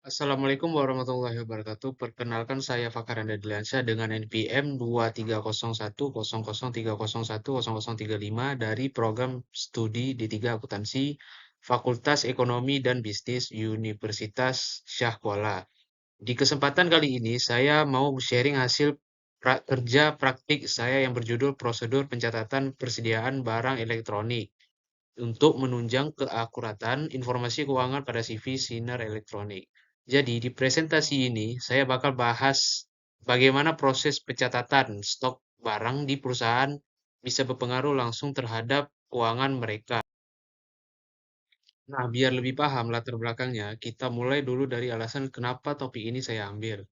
Assalamualaikum warahmatullahi wabarakatuh. Perkenalkan saya Fakar Anda Dilansyah dengan NPM 230100301035 dari program studi D3 Akuntansi Fakultas Ekonomi dan Bisnis Universitas Syah Kuala. Di kesempatan kali ini saya mau sharing hasil kerja praktik saya yang berjudul Prosedur Pencatatan Persediaan Barang Elektronik untuk menunjang keakuratan informasi keuangan pada CV sinar elektronik. Jadi, di presentasi ini saya bakal bahas bagaimana proses pencatatan stok barang di perusahaan bisa berpengaruh langsung terhadap keuangan mereka. Nah, biar lebih paham latar belakangnya, kita mulai dulu dari alasan kenapa topik ini saya ambil.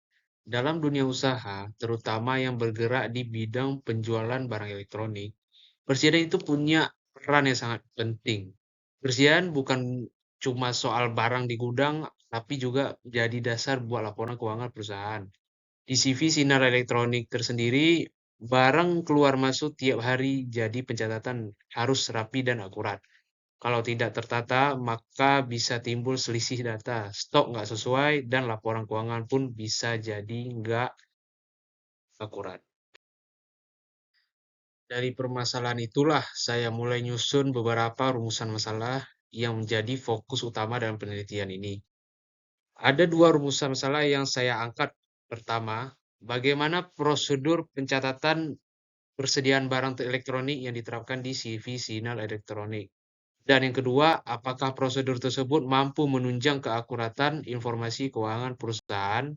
Dalam dunia usaha, terutama yang bergerak di bidang penjualan barang elektronik, persediaan itu punya peran yang sangat penting. Persediaan bukan cuma soal barang di gudang, tapi juga jadi dasar buat laporan keuangan perusahaan. Di CV sinar elektronik tersendiri, barang keluar masuk tiap hari jadi pencatatan harus rapi dan akurat. Kalau tidak tertata, maka bisa timbul selisih data, stok nggak sesuai, dan laporan keuangan pun bisa jadi nggak akurat. Dari permasalahan itulah saya mulai nyusun beberapa rumusan masalah yang menjadi fokus utama dalam penelitian ini. Ada dua rumusan masalah yang saya angkat. Pertama, bagaimana prosedur pencatatan persediaan barang elektronik yang diterapkan di CV sinyal elektronik. Dan yang kedua, apakah prosedur tersebut mampu menunjang keakuratan informasi keuangan perusahaan.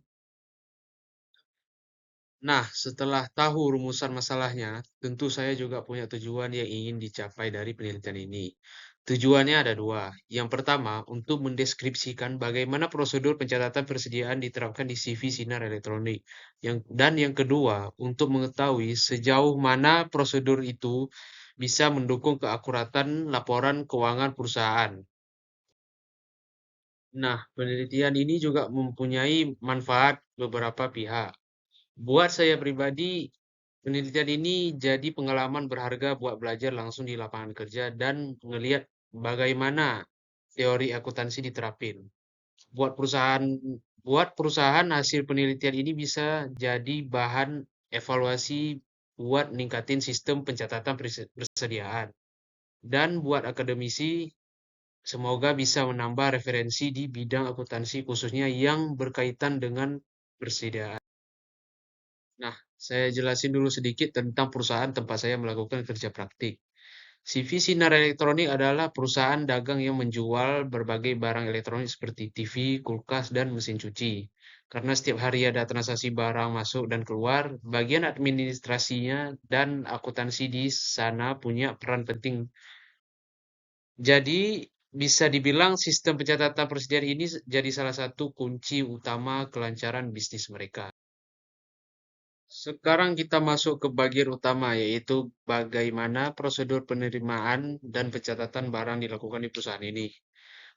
Nah, setelah tahu rumusan masalahnya, tentu saya juga punya tujuan yang ingin dicapai dari penelitian ini. Tujuannya ada dua. Yang pertama, untuk mendeskripsikan bagaimana prosedur pencatatan persediaan diterapkan di CV sinar elektronik. Dan yang kedua, untuk mengetahui sejauh mana prosedur itu bisa mendukung keakuratan laporan keuangan perusahaan. Nah, penelitian ini juga mempunyai manfaat beberapa pihak. Buat saya pribadi, penelitian ini jadi pengalaman berharga buat belajar langsung di lapangan kerja dan ngelihat bagaimana teori akuntansi diterapin. Buat perusahaan hasil penelitian ini bisa jadi bahan evaluasi buat ningkatin sistem pencatatan persediaan. Dan buat akademisi, semoga bisa menambah referensi di bidang akuntansi khususnya yang berkaitan dengan persediaan. Nah, saya jelasin dulu sedikit tentang perusahaan tempat saya melakukan kerja praktik. CV Sinar Elektronik adalah perusahaan dagang yang menjual berbagai barang elektronik seperti TV, kulkas, dan mesin cuci. Karena setiap hari ada transaksi barang masuk dan keluar, bagian administrasinya dan akuntansi di sana punya peran penting. Jadi, bisa dibilang sistem pencatatan persediaan ini jadi salah satu kunci utama kelancaran bisnis mereka. Sekarang kita masuk ke bagian utama, yaitu bagaimana prosedur penerimaan dan pencatatan barang dilakukan di perusahaan ini.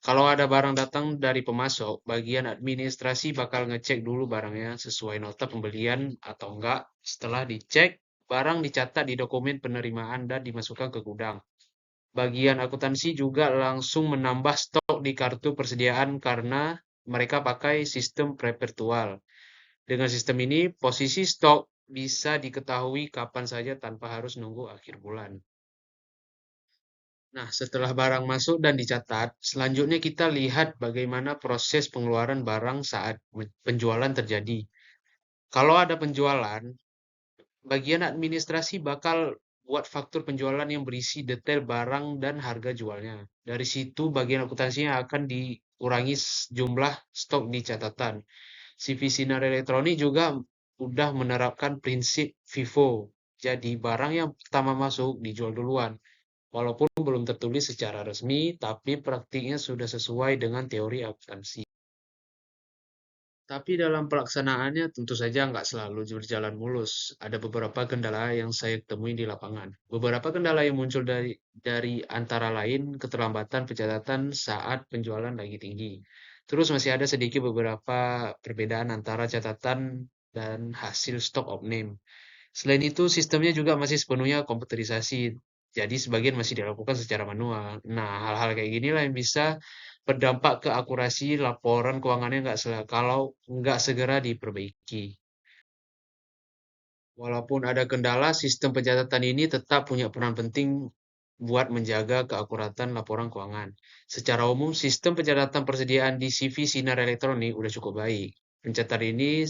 Kalau ada barang datang dari pemasok, bagian administrasi bakal ngecek dulu barangnya sesuai nota pembelian atau enggak. Setelah dicek, barang dicatat di dokumen penerimaan dan dimasukkan ke gudang. Bagian akuntansi juga langsung menambah stok di kartu persediaan karena mereka pakai sistem prepertual. Dengan sistem ini, posisi stok bisa diketahui kapan saja tanpa harus nunggu akhir bulan. Nah, setelah barang masuk dan dicatat, selanjutnya kita lihat bagaimana proses pengeluaran barang saat penjualan terjadi. Kalau ada penjualan, bagian administrasi bakal buat faktur penjualan yang berisi detail barang dan harga jualnya. Dari situ, bagian akuntansinya akan dikurangi jumlah stok di catatan. CV Sinar Elektronik juga udah menerapkan prinsip FIFO. Jadi barang yang pertama masuk dijual duluan. Walaupun belum tertulis secara resmi, tapi praktiknya sudah sesuai dengan teori akuntansi. Tapi dalam pelaksanaannya tentu saja nggak selalu berjalan mulus. Ada beberapa kendala yang saya temui di lapangan. Beberapa kendala yang muncul dari antara lain keterlambatan pencatatan saat penjualan lagi tinggi. Terus masih ada sedikit beberapa perbedaan antara catatan dan hasil stock of name. Selain itu, sistemnya juga masih sepenuhnya komputerisasi. Jadi sebagian masih dilakukan secara manual. Nah, hal-hal kayak ginilah yang bisa berdampak ke akurasi laporan keuangannya kalau nggak segera diperbaiki. Walaupun ada kendala, sistem pencatatan ini tetap punya peran penting buat menjaga keakuratan laporan keuangan. Secara umum, sistem pencatatan persediaan di CV Sinar Elektronik udah cukup baik. Pencatatan ini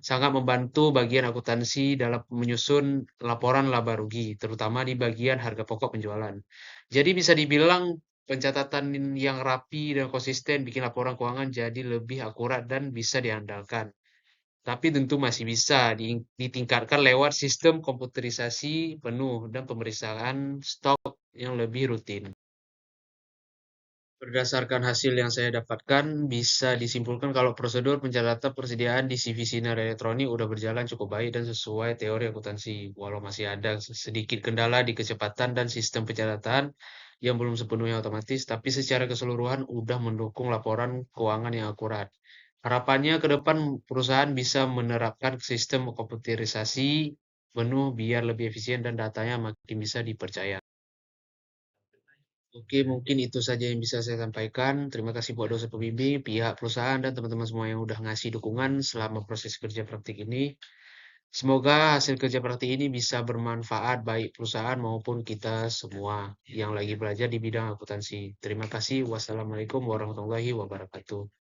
sangat membantu bagian akuntansi dalam menyusun laporan laba rugi, terutama di bagian harga pokok penjualan. Jadi bisa dibilang pencatatan yang rapi dan konsisten bikin laporan keuangan jadi lebih akurat dan bisa diandalkan. Tapi tentu masih bisa ditingkatkan lewat sistem komputerisasi penuh dan pemeriksaan stok yang lebih rutin. Berdasarkan hasil yang saya dapatkan, bisa disimpulkan kalau prosedur pencatatan persediaan di CV Sinar Elektronik udah berjalan cukup baik dan sesuai teori akuntansi. Walau masih ada sedikit kendala di kecepatan dan sistem pencatatan yang belum sepenuhnya otomatis, tapi secara keseluruhan udah mendukung laporan keuangan yang akurat. Harapannya ke depan perusahaan bisa menerapkan sistem komputerisasi penuh biar lebih efisien dan datanya makin bisa dipercaya. Oke, mungkin itu saja yang bisa saya sampaikan. Terima kasih buat dosen pembimbing, pihak perusahaan, dan teman-teman semua yang udah ngasih dukungan selama proses kerja praktik ini. Semoga hasil kerja praktik ini bisa bermanfaat baik perusahaan maupun kita semua yang lagi belajar di bidang akuntansi. Terima kasih. Wassalamualaikum warahmatullahi wabarakatuh.